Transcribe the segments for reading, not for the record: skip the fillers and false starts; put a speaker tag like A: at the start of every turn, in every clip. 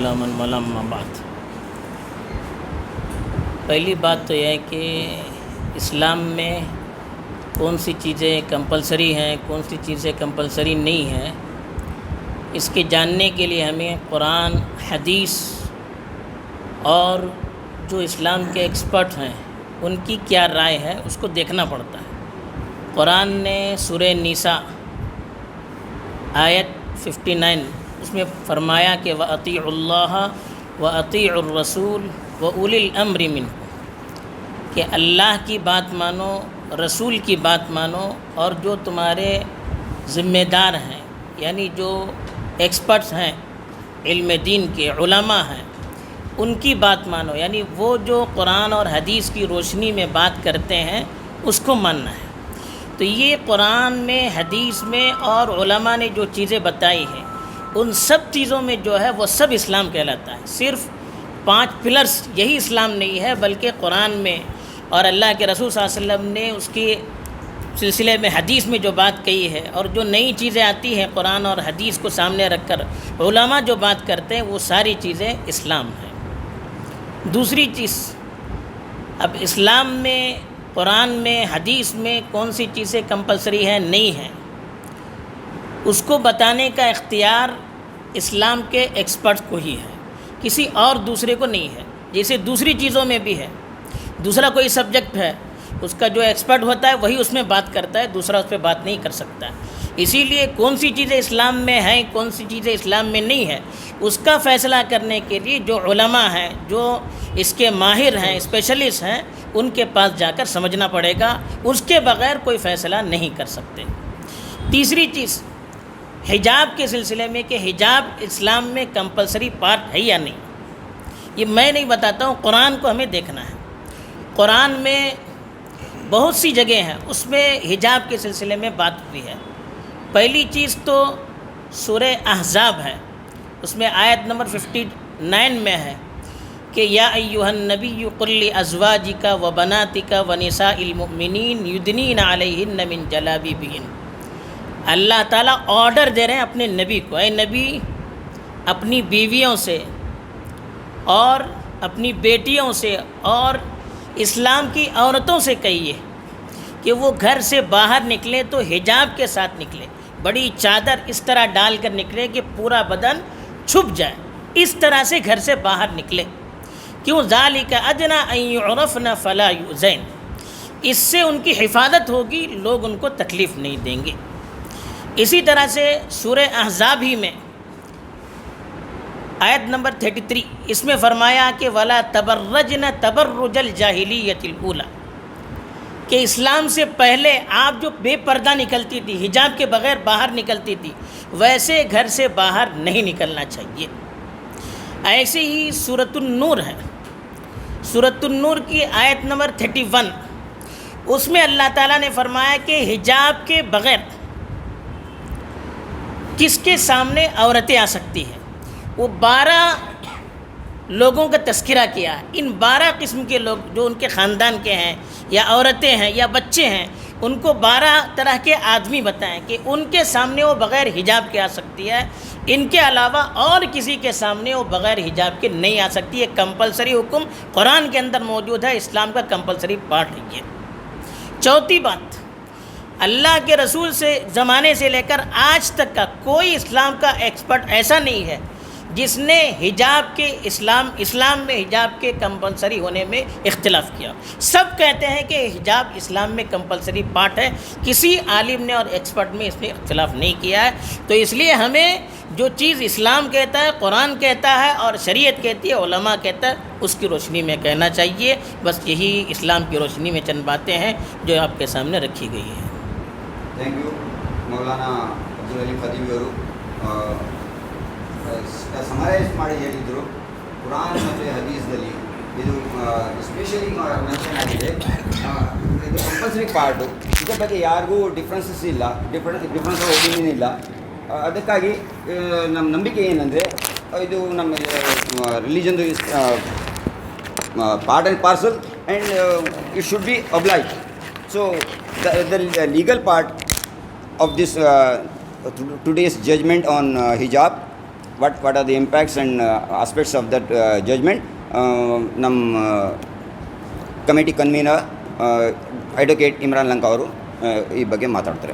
A: بعد پہلی بات تو یہ ہے کہ اسلام میں کون سی چیزیں کمپلسری ہیں، کون سی چیزیں کمپلسری نہیں ہیں، اس کے جاننے کے لیے ہمیں قرآن، حدیث اور جو اسلام کے ایکسپرٹ ہیں ان کی کیا رائے ہے اس کو دیکھنا پڑتا ہے۔ قرآن نے سورہ نساء آیت 59 اس میں فرمایا کہ وَأَطِيعُوا اللَّهَ وَأَطِيعُوا الرَّسُولَ وَأُولِي الْأَمْرِ مِنْكُمْ، کہ اللہ کی بات مانو، رسول کی بات مانو، اور جو تمہارے ذمہ دار ہیں یعنی جو ایکسپرٹس ہیں، علم دین کے علماء ہیں، ان کی بات مانو، یعنی وہ جو قرآن اور حدیث کی روشنی میں بات کرتے ہیں اس کو ماننا ہے۔ تو یہ قرآن میں، حدیث میں اور علماء نے جو چیزیں بتائی ہیں ان سب چیزوں میں جو ہے وہ سب اسلام کہلاتا ہے۔ صرف 5 پلرز یہی اسلام نہیں ہے، بلکہ قرآن میں اور اللہ کے رسول صلی اللہ علیہ وسلم نے اس کے سلسلے میں حدیث میں جو بات کہی ہے، اور جو نئی چیزیں آتی ہیں قرآن اور حدیث کو سامنے رکھ کر علماء جو بات کرتے ہیں وہ ساری چیزیں اسلام ہیں۔ دوسری چیز، اب اسلام میں، قرآن میں، حدیث میں کون سی چیزیں کمپلسری ہیں، نہیں ہیں، اس کو بتانے کا اختیار اسلام کے ایکسپرٹ کو ہی ہے، کسی اور دوسرے کو نہیں ہے۔ جیسے دوسری چیزوں میں بھی ہے، دوسرا کوئی سبجیکٹ ہے، اس کا جو ایکسپرٹ ہوتا ہے وہی اس میں بات کرتا ہے، دوسرا اس پہ بات نہیں کر سکتا ہے۔ اسی لیے کون سی چیزیں اسلام میں ہیں، کون سی چیزیں اسلام میں نہیں ہیں، اس کا فیصلہ کرنے کے لیے جو علماء ہیں، جو اس کے ماہر ہیں، اسپیشلسٹ ہیں، ان کے پاس جا کر سمجھنا پڑے گا، اس کے بغیر کوئی فیصلہ نہیں کر سکتے۔ تیسری چیز، حجاب کے سلسلے میں کہ حجاب اسلام میں کمپلسری پارٹ ہے یا نہیں، یہ میں نہیں بتاتا ہوں، قرآن کو ہمیں دیکھنا ہے۔ قرآن میں بہت سی جگہ ہیں اس میں حجاب کے سلسلے میں بات ہوئی ہے۔ پہلی چیز تو سورہ احزاب ہے، اس میں آیت نمبر 59 میں ہے کہ یا ایھا النبی قل لازواجک وبناتک ونساء المؤمنین یدنین علیہن من جلابیبہن۔ اللہ تعالیٰ آرڈر دے رہے ہیں اپنے نبی کو، اے نبی اپنی بیویوں سے اور اپنی بیٹیوں سے اور اسلام کی عورتوں سے کہیے کہ وہ گھر سے باہر نکلے تو حجاب کے ساتھ نکلے، بڑی چادر اس طرح ڈال کر نکلے کہ پورا بدن چھپ جائے، اس طرح سے گھر سے باہر نکلے۔ کیوں؟ ذالک ادنی ان یعرفن فلا یؤذین، اس سے ان کی حفاظت ہوگی، لوگ ان کو تکلیف نہیں دیں گے۔ اسی طرح سے سورہ احزاب ہی میں آیت نمبر 33 اس میں فرمایا کہ ولا تبرجن تبرج الجاہلیۃ الاولی، کہ اسلام سے پہلے آپ جو بے پردہ نکلتی تھی، حجاب کے بغیر باہر نکلتی تھی، ویسے گھر سے باہر نہیں نکلنا چاہیے۔ ایسے ہی سورۃ النور ہے، سورۃ النور کی آیت نمبر 31 اس میں اللہ تعالیٰ نے فرمایا کہ حجاب کے بغیر کس کے سامنے عورتیں آ سکتی ہیں۔ وہ 12 لوگوں کا تذکرہ کیا ہے، ان 12 قسم کے لوگ جو ان کے خاندان کے ہیں یا عورتیں ہیں یا بچے ہیں، ان کو 12 طرح کے آدمی بتائیں کہ ان کے سامنے وہ بغیر حجاب کے آ سکتی ہے، ان کے علاوہ اور کسی کے سامنے وہ بغیر حجاب کے نہیں آ سکتی۔ یہ کمپلسری حکم قرآن کے اندر موجود ہے، اسلام کا کمپلسری پارٹ ہے یہ۔ چوتھی بات، اللہ کے رسول سے زمانے سے لے کر آج تک کا کوئی اسلام کا ایکسپرٹ ایسا نہیں ہے جس نے حجاب کے اسلام میں حجاب کے کمپلسری ہونے میں اختلاف کیا۔ سب کہتے ہیں کہ حجاب اسلام میں کمپلسری پارٹ ہے، کسی عالم نے اور ایکسپرٹ میں اس میں اختلاف نہیں کیا ہے۔ تو اس لیے ہمیں جو چیز اسلام کہتا ہے، قرآن کہتا ہے اور شریعت کہتی ہے، علماء کہتا ہے، اس کی روشنی میں کہنا چاہیے۔ بس یہی اسلام کی روشنی میں چند باتیں ہیں جو آپ کے سامنے رکھی گئی ہیں۔
B: ಥ್ಯಾಂಕ್ ಯು ಮೌಲಾನಾ ಅಬ್ದುಲ್ ಅಲೀಂ ಖದೀವಿ ಅವರು ಸಮರೈಸ್ ಮಾಡಿ ಹೇಳಿದರು ಕುರಾನ್ ಮತ್ತು ಹದೀಸ್ದಲ್ಲಿ ಇದು ಎಸ್ಪೆಷಲಿ ಮೆನ್ಷನ್ ಆಗಿದೆ, ಇದು ಕಂಪಲ್ಸರಿ ಪಾರ್ಟು, ಇದರ ಬಗ್ಗೆ ಯಾರಿಗೂ ಡಿಫ್ರೆನ್ಸಸ್ ಇಲ್ಲ, ಡಿಫ್ರೆನ್ಸ್ ಆಫ್ ಒಪಿನಿಯನ್ ಇಲ್ಲ। ಅದಕ್ಕಾಗಿ ನಮ್ಮ ನಂಬಿಕೆ ಏನಂದರೆ ಇದು ನಮ್ಮ ರಿಲಿಜನ್ದು part and parcel and it should be applied. So the legal part of this today's judgment on hijab what are the impacts and aspects of that judgment. ನಮ್ಮ committee convener advocate Imran Lanka ಅವರು ಈ ಬಗ್ಗೆ ಮಾತಾಡ್ತಾರೆ.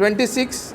C: 26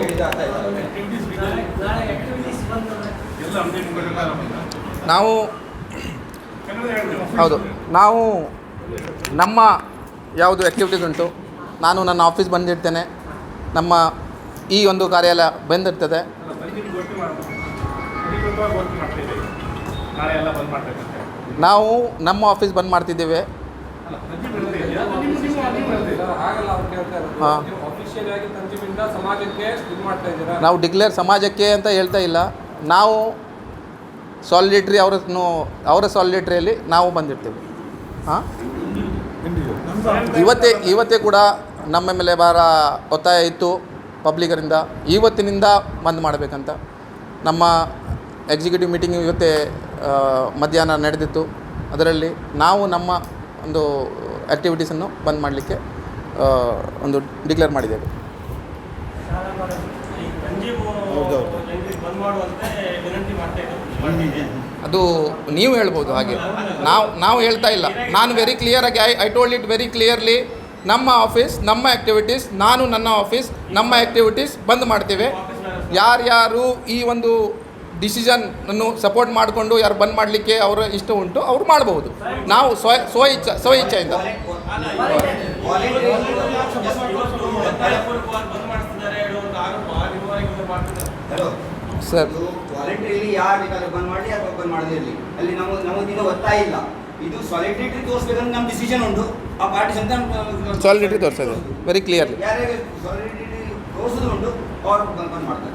B: ಹೇಳಿದ ಅರ್ಥ ಆಯ್ತಾ?
C: ನಾವು ಹೌದು ನಾವು ನಮ್ಮ ಯಾವುದು ಆ್ಯಕ್ಟಿವಿಟೀಸ್ ಉಂಟು, ನಾನು ನನ್ನ ಆಫೀಸ್ ಬಂದಿರ್ತೇನೆ, ನಮ್ಮ ಈ ಒಂದು ಕಾರ್ಯಾಲಯ ಬಂದಿರ್ತದೆ. ನಾವು ನಮ್ಮ ಆಫೀಸ್ ಬಂದ್ ಮಾಡ್ತಿದ್ದೇವೆ. ಹಾಂ, ನಾವು ಡಿಕ್ಲೇರ್ ಸಮಾಜಕ್ಕೆ ಅಂತ ಹೇಳ್ತಾ ಇಲ್ಲ, ನಾವು ಸಾಲಿಡೇಟ್ರಿ ಅವರ ಸಾಲಿಡೇಟ್ರಿಯಲ್ಲಿ ನಾವು ಬಂದಿರ್ತೀವಿ. ಹಾಂ, ಇವತ್ತೇ ಕೂಡ ನಮ್ಮ ಮೇಲೆ ಭಾಳ ಒತ್ತಾಯ ಇತ್ತು ಪಬ್ಲಿಕರಿಂದ, ಇವತ್ತಿನಿಂದ ಬಂದ್ ಮಾಡಬೇಕಂತ. ನಮ್ಮ ಎಕ್ಸಿಕ್ಯೂಟಿವ್ ಮೀಟಿಂಗ್ ಇವತ್ತೇ ಮಧ್ಯಾಹ್ನ ನಡೆದಿತ್ತು. ಅದರಲ್ಲಿ ನಾವು ನಮ್ಮ ಒಂದು ಆ್ಯಕ್ಟಿವಿಟೀಸನ್ನು ಬಂದ್ ಮಾಡಲಿಕ್ಕೆ ಒಂದು ಡಿಕ್ಲೇರ್ ಮಾಡಿದ್ದೇವೆ. ಅದು ನೀವು ಹೇಳ್ಬೋದು, ಹಾಗೆ ನಾವು ಹೇಳ್ತಾ ಇಲ್ಲ. ನಾನು ವೆರಿ ಕ್ಲಿಯರಾಗಿ I told it very clearly, ನಮ್ಮ ಆಫೀಸ್ ನಮ್ಮ ಆ್ಯಕ್ಟಿವಿಟೀಸ್, ನಾನು ನನ್ನ ಆಫೀಸ್ ನಮ್ಮ ಆ್ಯಕ್ಟಿವಿಟೀಸ್ ಬಂದ್ ಮಾಡ್ತೇವೆ. ಯಾರ್ಯಾರು ಈ ಒಂದು ಡಿಸಿಷನನ್ನು ಸಪೋರ್ಟ್ ಮಾಡಿಕೊಂಡು ಯಾರು ಬಂದ್ ಮಾಡಲಿಕ್ಕೆ ಅವರ ಇಷ್ಟ ಉಂಟು ಅವರು ಮಾಡಬಹುದು. ನಾವು ಸ್ವ ಇಚ್ಛೆಯಿಂದ ಸರ್,
B: ವಾಲಂಟರಿಲಿ ಯಾರು ಬೇಕಾದ್ರೆ ಬಂದ್ ಮಾಡಲಿ ಅಥವಾ ಬಂದ್ ಮಾಡದಿರಲಿ, ಅಲ್ಲಿ ನಮ್ಮದಿನ ಒತ್ತಾಯ ಇಲ್ಲ. ಇದು ಸಾಲಿಡೇಟರಿ ತೋರಿಸ್ಬೇಕಂದ್ರೆ ನಮ್ಮ ಡಿಸಿಷನ್ ಉಂಟು. ಆ ಪಾರ್ಟೀಸ್ ಅಂತ
C: ಸಾಲಿಡೇಟರಿ ತೋರಿಸೋದು ವೆರಿ ಕ್ಲಿಯರ್ಲಿ,
B: ಯಾರ್ಯಾರು ಸಾಲಿಡೇಟರಿ ತೋರಿಸೋದು ಉಂಟು ಅವ್ರು ಬಂದ್ ಮಾಡ್ತಾರೆ.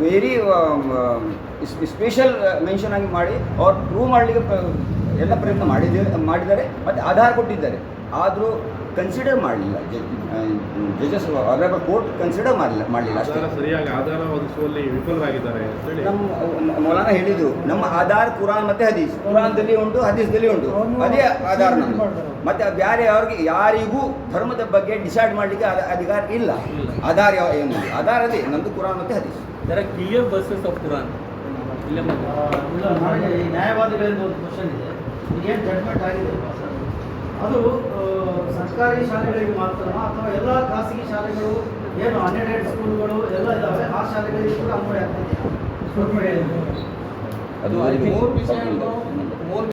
B: ವೆರಿ ಸ್ಪೆಷಲ್ ಮೆನ್ಷನ್ ಆಗಿ ಮಾಡಿ ಅವ್ರು ಪ್ರೂವ್ ಮಾಡಲಿಕ್ಕೆ ಎಲ್ಲ ಪ್ರಯತ್ನ ಮಾಡಿದ್ದಾರೆ ಮತ್ತು ಆಧಾರ ಕೊಟ್ಟಿದ್ದಾರೆ. ಆದರೂ ಕನ್ಸಿಡರ್ ಮಾಡಲಿಲ್ಲ ಜಜಸ್, ಆನರಬಲ್ ಕೋರ್ಟ್ ಕನ್ಸಿಡರ್ ಮಾಡಲಿಲ್ಲ ಅಷ್ಟೇ.
D: ಸರಿಯಾಗಿ ಆಧಾರ ಒದಗಿಸುವಲ್ಲಿ ವಿಫಲರಾಗಿದ್ದಾರೆ.
B: ನಮ್ಮ ಮೌಲಾನ ಹೇಳಿದರು, ನಮ್ಮ ಆಧಾರ ಕುರಾನ್ ಮತ್ತು ಹದೀಸ್, ಕುರಾನ್ದಲ್ಲಿ ಉಂಟು ಹದೀಸ್ದಲ್ಲಿ ಉಂಟು, ಅದೇ ಆಧಾರ ನಮ್ಮದು. ಮತ್ತು ಬೇರೆ ಯಾರಿಗೂ ಧರ್ಮದ ಬಗ್ಗೆ ಡಿಸೈಡ್ ಮಾಡಲಿಕ್ಕೆ ಅಧಿಕಾರ ಇಲ್ಲ. ಆಧಾರ ಏನು ಆಧಾರ ಅದೇ ನಮ್ಮದು ಕುರಾನ್ ಮತ್ತು ಹದೀಸ್.
A: There are clear verses of Quran.
E: ಇಲ್ಲ ನನಗೆ ಈ ನ್ಯಾಯವಾದಿಗಳಿಂದ ಒಂದು ಕ್ವಶನ್ ಇದೆ. ಏನು ಜಡ್ಮೆಂಟ್ ಆಗಿದೆ ಸರ್, ಅದು ಸರ್ಕಾರಿ ಶಾಲೆಗಳಿಗೆ ಮಾತ್ರನಾ ಅಥವಾ ಎಲ್ಲ ಖಾಸಗಿ ಶಾಲೆಗಳು ಏನು ಅನ್ಎಡೆಡ್ ಸ್ಕೂಲ್ಗಳು ಎಲ್ಲ ಇದ್ದಾವೆ ಆ ಶಾಲೆಗಳಿಗೆ ಕೂಡ ಅನ್ವಯ ಆಗ್ತದೆ?
B: ಅದು